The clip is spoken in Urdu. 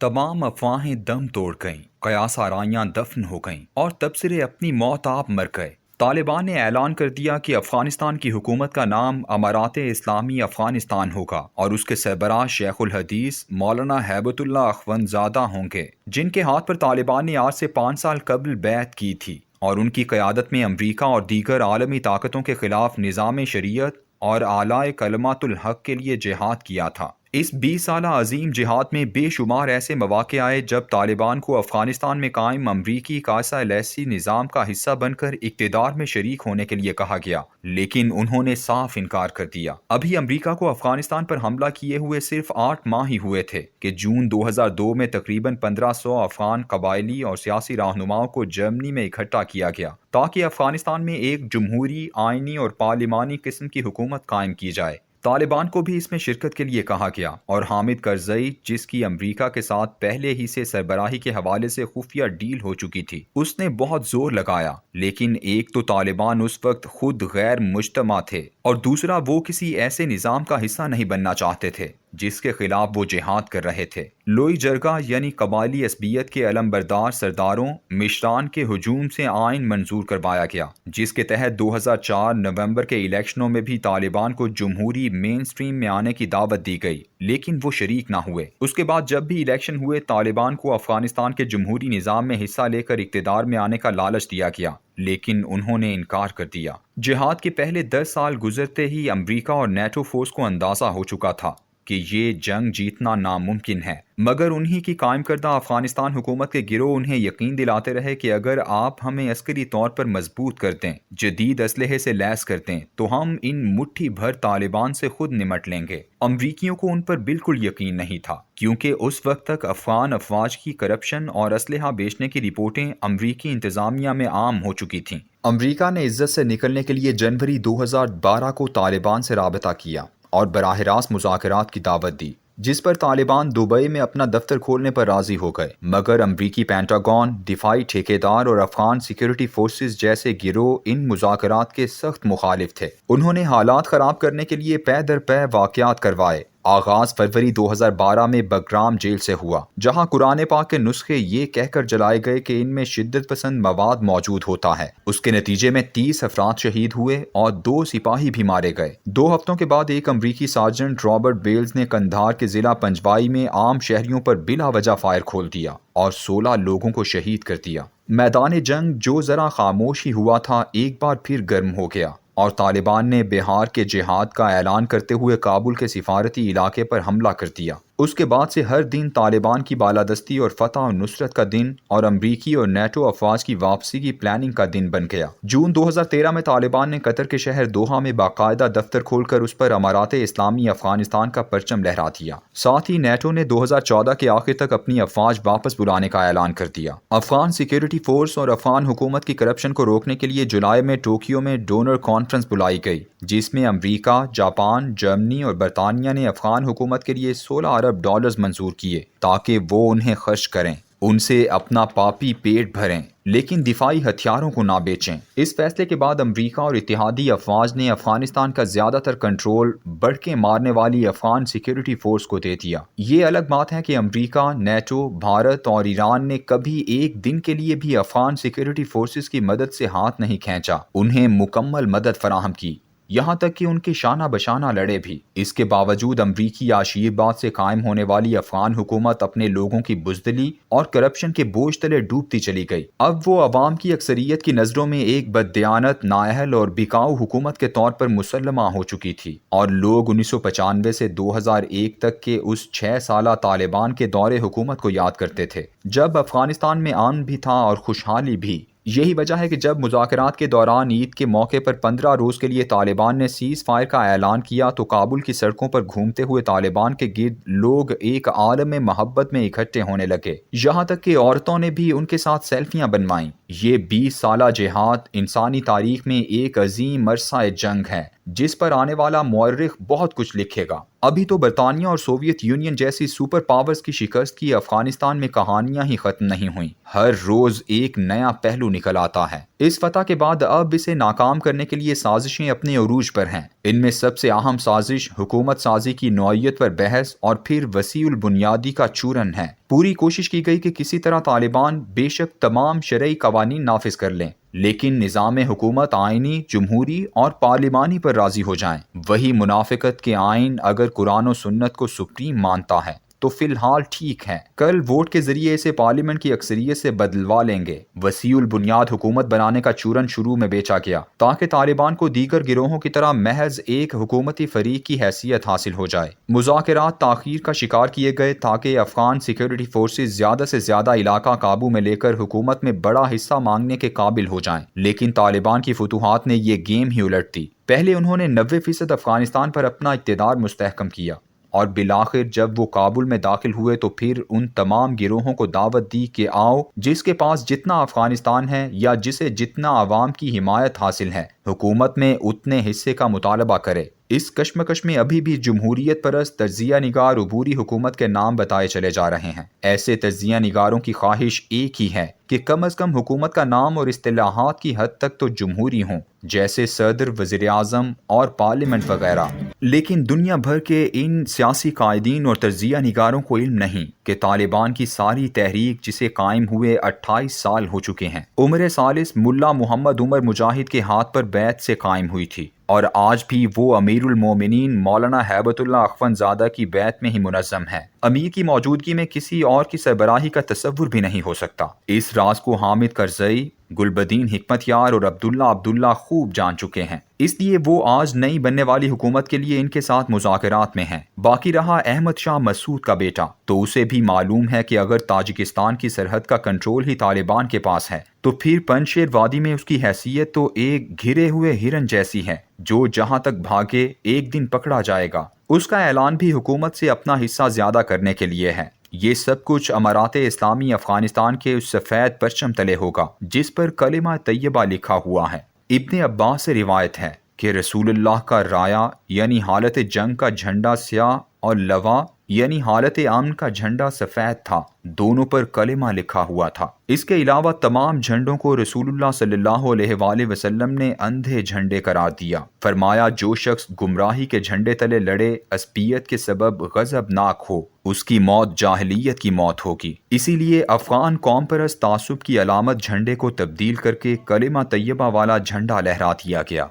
تمام افواہیں دم توڑ گئیں، قیاس آرائیاں دفن ہو گئیں اور تبصرے اپنی موت آپ مر گئے۔ طالبان نے اعلان کر دیا کہ افغانستان کی حکومت کا نام امارات اسلامی افغانستان ہوگا اور اس کے سربراہ شیخ الحدیث مولانا ہیبت اللہ اخوندزادہ ہوں گے، جن کے ہاتھ پر طالبان نے آج سے 5 سال قبل بیعت کی تھی اور ان کی قیادت میں امریکہ اور دیگر عالمی طاقتوں کے خلاف نظام شریعت اور اعلی کلمات الحق کے لیے جہاد کیا تھا۔ اس 20 سالہ عظیم جہاد میں بے شمار ایسے مواقع آئے جب طالبان کو افغانستان میں قائم امریکی کاسا لیسی نظام کا حصہ بن کر اقتدار میں شریک ہونے کے لیے کہا گیا، لیکن انہوں نے صاف انکار کر دیا۔ ابھی امریکہ کو افغانستان پر حملہ کیے ہوئے صرف 8 ماہ ہی ہوئے تھے کہ جون 2002 میں تقریباً 1500 افغان قبائلی اور سیاسی رہنماؤں کو جرمنی میں اکٹھا کیا گیا تاکہ افغانستان میں ایک جمہوری، آئینی اور پارلیمانی قسم کی حکومت قائم کی جائے۔ طالبان کو بھی اس میں شرکت کے لیے کہا گیا اور حامد کرزئی، جس کی امریکہ کے ساتھ پہلے ہی سے سربراہی کے حوالے سے خفیہ ڈیل ہو چکی تھی، اس نے بہت زور لگایا۔ لیکن ایک تو طالبان اس وقت خود غیر مجتمع تھے اور دوسرا وہ کسی ایسے نظام کا حصہ نہیں بننا چاہتے تھے جس کے خلاف وہ جہاد کر رہے تھے۔ لوئی جرگہ یعنی قبائلی عصبیت کے علمبردار سرداروں مشران کے ہجوم سے آئین منظور کروایا گیا، جس کے تحت 2004 نومبر کے الیکشنوں میں بھی طالبان کو جمہوری مین سٹریم میں آنے کی دعوت دی گئی، لیکن وہ شریک نہ ہوئے۔ اس کے بعد جب بھی الیکشن ہوئے، طالبان کو افغانستان کے جمہوری نظام میں حصہ لے کر اقتدار میں آنے کا لالچ دیا گیا، لیکن انہوں نے انکار کر دیا۔ جہاد کے پہلے 10 سال گزرتے ہی امریکہ اور نیٹو فورس کو اندازہ ہو چکا تھا کہ یہ جنگ جیتنا ناممکن ہے، مگر انہی کی قائم کردہ افغانستان حکومت کے گروہ انہیں یقین دلاتے رہے کہ اگر آپ ہمیں عسکری طور پر مضبوط کر دیں، جدید اسلحے سے لیس کر دیں، تو ہم ان مٹھی بھر طالبان سے خود نمٹ لیں گے۔ امریکیوں کو ان پر بالکل یقین نہیں تھا، کیونکہ اس وقت تک افغان افواج کی کرپشن اور اسلحہ بیچنے کی رپورٹیں امریکی انتظامیہ میں عام ہو چکی تھیں۔ امریکہ نے عزت سے نکلنے کے لیے جنوری 2012 کو طالبان سے رابطہ کیا اور براہ راست مذاکرات کی دعوت دی، جس پر طالبان دبئی میں اپنا دفتر کھولنے پر راضی ہو گئے، مگر امریکی پینٹاگون، دفاعی ٹھیکیدار اور افغان سیکیورٹی فورسز جیسے گروہ ان مذاکرات کے سخت مخالف تھے۔ انہوں نے حالات خراب کرنے کے لیے پے در پے واقعات کروائے۔ آغاز فروری 2012 میں بگرام جیل سے ہوا، جہاں قرآن پاک کے نسخے یہ کہہ کر جلائے گئے کہ ان میں شدت پسند مواد موجود ہوتا ہے۔ اس کے نتیجے میں 30 افراد شہید ہوئے اور 2 سپاہی بھی مارے گئے۔ 2 ہفتوں کے بعد ایک امریکی سارجنٹ رابرٹ بیلز نے قندھار کے ضلع پنجوائی میں عام شہریوں پر بلا وجہ فائر کھول دیا اور 16 لوگوں کو شہید کر دیا۔ میدان جنگ جو ذرا خاموش ہی ہوا تھا، ایک بار پھر گرم ہو گیا اور طالبان نے بہار کے جہاد کا اعلان کرتے ہوئے کابل کے سفارتی علاقے پر حملہ کر دیا۔ اس کے بعد سے ہر دن طالبان کی بالادستی اور فتح و نصرت کا دن اور امریکی اور نیٹو افواج کی واپسی کی پلاننگ کا دن بن گیا۔ جون 2013 میں طالبان نے قطر کے شہر دوحہ میں باقاعدہ دفتر کھول کر اس پر امارات اسلامی افغانستان کا پرچم لہرا دیا۔ ساتھ ہی نیٹو نے 2014 کے آخر تک اپنی افواج واپس بلانے کا اعلان کر دیا۔ افغان سیکیورٹی فورس اور افغان حکومت کی کرپشن کو روکنے کے لیے جولائی میں ٹوکیو میں ڈونر کانفرنس بلائی گئی، جس میں امریکہ، جاپان، جرمنی اور برطانیہ نے افغان حکومت کے لیے $16 ارب منظور کیے تاکہ وہ انہیں خرچ کریں، ان سے اپنا پاپی پیٹ بھریں، لیکن دفاعی ہتھیاروں کو نہ بیچیں۔ اس فیصلے کے بعد امریکہ اور اتحادی افواج نے افغانستان کا زیادہ تر کنٹرول بڑھ مارنے والی افغان سیکیورٹی فورس کو دے دیا۔ یہ الگ بات ہے کہ امریکہ، نیٹو، بھارت اور ایران نے کبھی ایک دن کے لیے بھی افغان سیکیورٹی فورسز کی مدد سے ہاتھ نہیں کھینچا، انہیں مکمل مدد فراہم کی، یہاں تک کہ ان کے شانہ بشانہ لڑے بھی۔ اس کے باوجود امریکی عشیرباد سے قائم ہونے والی افغان حکومت اپنے لوگوں کی بزدلی اور کرپشن کے بوجھ تلے ڈوبتی چلی گئی۔ اب وہ عوام کی اکثریت کی نظروں میں ایک بددیانت، نااہل اور بکاؤ حکومت کے طور پر مسلمہ ہو چکی تھی، اور لوگ 1995 سے 2001 تک کے اس 6 سالہ طالبان کے دور حکومت کو یاد کرتے تھے، جب افغانستان میں امن بھی تھا اور خوشحالی بھی۔ یہی وجہ ہے کہ جب مذاکرات کے دوران عید کے موقع پر 15 روز کے لیے طالبان نے سیز فائر کا اعلان کیا تو کابل کی سڑکوں پر گھومتے ہوئے طالبان کے گرد لوگ ایک عالم محبت میں اکٹھے ہونے لگے، یہاں تک کہ عورتوں نے بھی ان کے ساتھ سیلفیاں بنوائیں۔ یہ 20 سالہ جہاد انسانی تاریخ میں ایک عظیم عرصہ جنگ ہے جس پر آنے والا مورخ بہت کچھ لکھے گا۔ ابھی تو برطانیہ اور سوویت یونین جیسی سپر پاورز کی شکست کی افغانستان میں کہانیاں ہی ختم نہیں ہوئیں، ہر روز ایک نیا پہلو نکل آتا ہے۔ اس فتح کے بعد اب اسے ناکام کرنے کے لیے سازشیں اپنے عروج پر ہیں۔ ان میں سب سے اہم سازش حکومت سازی کی نوعیت پر بحث اور پھر وسیع البنیادی کا چورن ہے۔ پوری کوشش کی گئی کہ کسی طرح طالبان بے شک تمام شرعی قوانین نافذ کر لیں، لیکن نظام حکومت آئینی، جمہوری اور پارلیمانی پر راضی ہو جائیں۔ وہی منافقت کے آئین اگر قرآن و سنت کو سپریم مانتا ہے تو فی الحال ٹھیک ہے، کل ووٹ کے ذریعے اسے پارلیمنٹ کی اکثریت سے بدلوا لیں گے۔ وسیع البنیاد حکومت بنانے کا چورن شروع میں بیچا گیا تاکہ طالبان کو دیگر گروہوں کی طرح محض ایک حکومتی فریق کی حیثیت حاصل ہو جائے۔ مذاکرات تاخیر کا شکار کیے گئے تاکہ افغان سیکیورٹی فورسز زیادہ سے زیادہ علاقہ قابو میں لے کر حکومت میں بڑا حصہ مانگنے کے قابل ہو جائیں، لیکن طالبان کی فتوحات نے یہ گیم ہی الٹ دی۔ پہلے انہوں نے 90% افغانستان پر اپنا اقتدار مستحکم کیا اور بالآخر جب وہ کابل میں داخل ہوئے تو پھر ان تمام گروہوں کو دعوت دی کہ آؤ، جس کے پاس جتنا افغانستان ہے یا جسے جتنا عوام کی حمایت حاصل ہے، حکومت میں اتنے حصے کا مطالبہ کرے۔ اس کشمکش میں ابھی بھی جمہوریت پرست تجزیہ نگار عبوری حکومت کے نام بتائے چلے جا رہے ہیں۔ ایسے تجزیہ نگاروں کی خواہش ایک ہی ہے کہ کم از کم حکومت کا نام اور اصطلاحات کی حد تک تو جمہوری ہوں، جیسے صدر، وزیر اعظم اور پارلیمنٹ وغیرہ۔ لیکن دنیا بھر کے ان سیاسی قائدین اور تجزیہ نگاروں کو علم نہیں کہ طالبان کی ساری تحریک جسے قائم ہوئے 28 سال ہو چکے ہیں، عمر ثالث ملا محمد عمر مجاہد کے ہاتھ پر بیعت سے قائم ہوئی تھی، اور آج بھی وہ امیر المومنین مولانا ہیبت اللہ اخوند زادہ کی بیعت میں ہی منظم ہے۔ امیر کی موجودگی میں کسی اور کی سربراہی کا تصور بھی نہیں ہو سکتا۔ اس راز کو حامد کرزئی، گلبدین حکمت یار اور عبداللہ خوب جان چکے ہیں، اس لیے وہ آج نئی بننے والی حکومت کے لیے ان کے ساتھ مذاکرات میں ہیں۔ باقی رہا احمد شاہ مسعود کا بیٹا، تو اسے بھی معلوم ہے کہ اگر تاجکستان کی سرحد کا کنٹرول ہی طالبان کے پاس ہے تو پھر پنجشیر وادی میں اس کی حیثیت تو ایک گھرے ہوئے ہرن جیسی ہے جو جہاں تک بھاگے ایک دن پکڑا جائے گا۔ اس کا اعلان بھی حکومت سے اپنا حصہ زیادہ کرنے کے لیے ہے۔ یہ سب کچھ امارات اسلامی افغانستان کے اس سفید پرچم تلے ہوگا جس پر کلمہ طیبہ لکھا ہوا ہے۔ ابن عباس سے روایت ہے کہ رسول اللہ کا رایا یعنی حالت جنگ کا جھنڈا سیاہ اور لوا یعنی حالت امن کا جھنڈا سفید تھا، دونوں پر کلمہ لکھا ہوا تھا۔ اس کے علاوہ تمام جھنڈوں کو رسول اللہ صلی اللہ علیہ وآلہ وسلم نے اندھے جھنڈے قرار دیا۔ فرمایا جو شخص گمراہی کے جھنڈے تلے لڑے عصبیت کے سبب غضبناک ہو، اس کی موت جاہلیت کی موت ہوگی۔ اسی لیے افغان قوم پرست تعصب کی علامت جھنڈے کو تبدیل کر کے کلمہ طیبہ والا جھنڈا لہرا دیا گیا۔